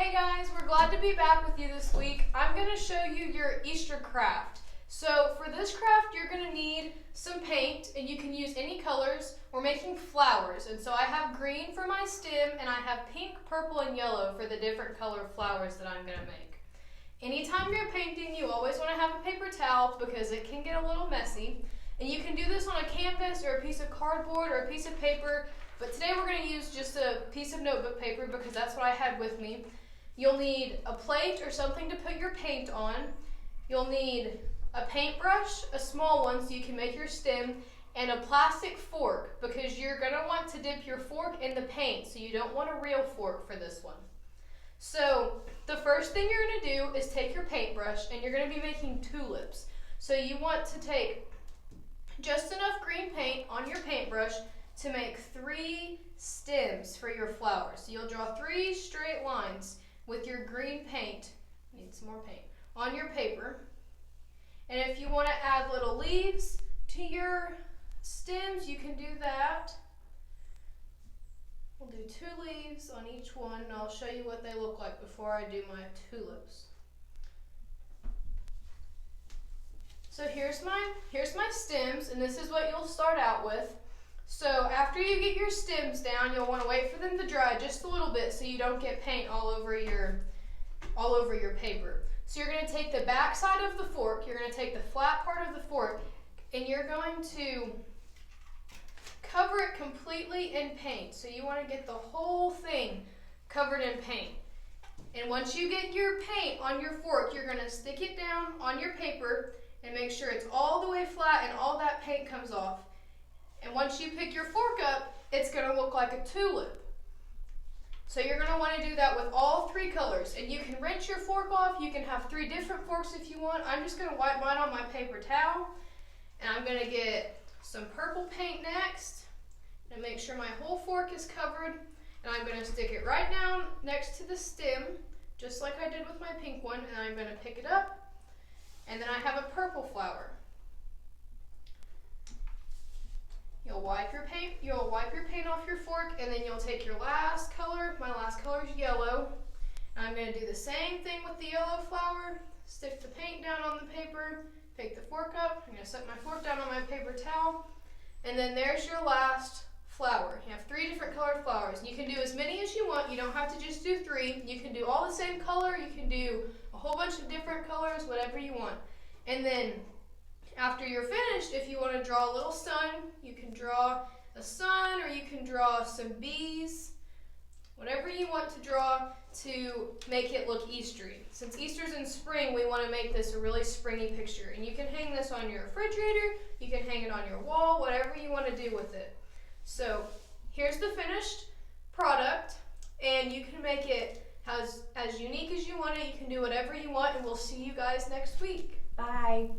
Hey guys, we're glad to be back with you this week. I'm going to show you your Easter craft. So for this craft, you're going to need some paint, and you can use any colors. We're making flowers, and so I have green for my stem, and I have pink, purple, and yellow for the different color flowers that I'm going to make. Anytime you're painting, you always want to have a paper towel because it can get a little messy. And you can do this on a canvas or a piece of cardboard or a piece of paper, but today we're going to use just a piece of notebook paper because that's what I had with me. You'll need a plate or something to put your paint on. You'll need a paintbrush, a small one so you can make your stem, and a plastic fork because you're going to want to dip your fork in the paint, so you don't want a real fork for this one. So the first thing you're going to do is take your paintbrush, and you're going to be making tulips. So you want to take just enough green paint on your paintbrush to make 3 stems for your flowers. So you'll draw 3 straight lines with your green paint, need some more paint, on your paper. And if you want to add little leaves to your stems, you can do that. We'll do 2 leaves on each one, and I'll show you what they look like before I do my tulips. So here's my stems, and this is what you'll start out with. So after you get your stems down, you'll want to wait for them to dry just a little bit so you don't get paint all over your paper. So you're going to take the back side of the fork, you're going to take the flat part of the fork, and you're going to cover it completely in paint. So you want to get the whole thing covered in paint. And once you get your paint on your fork, you're going to stick it down on your paper and make sure it's all the way flat and all that paint comes off. And once you pick your fork up, it's going to look like a tulip. So you're going to want to do that with all 3 colors. And you can rinse your fork off. You can have 3 different forks if you want. I'm just going to wipe mine on my paper towel. And I'm going to get some purple paint next. And make sure my whole fork is covered. And I'm going to stick it right down next to the stem, just like I did with my pink one. And I'm going to pick it up. And then I have a purple flower. You'll wipe your paint off your fork, and then you'll take your last color. My last color is yellow. And I'm going to do the same thing with the yellow flower. Stick the paint down on the paper, pick the fork up. I'm going to set my fork down on my paper towel. And then there's your last flower. You have 3 different colored flowers. You can do as many as you want. You don't have to just do 3. You can do all the same color. You can do a whole bunch of different colors, whatever you want. And then after you're finished, if you want to draw a little sun, you can draw a sun, or you can draw some bees, whatever you want to draw to make it look Eastery. Since Easter's in spring, we want to make this a really springy picture. And you can hang this on your refrigerator, you can hang it on your wall, whatever you want to do with it. So here's the finished product, and you can make it as unique as you want it. You can do whatever you want, and we'll see you guys next week. Bye.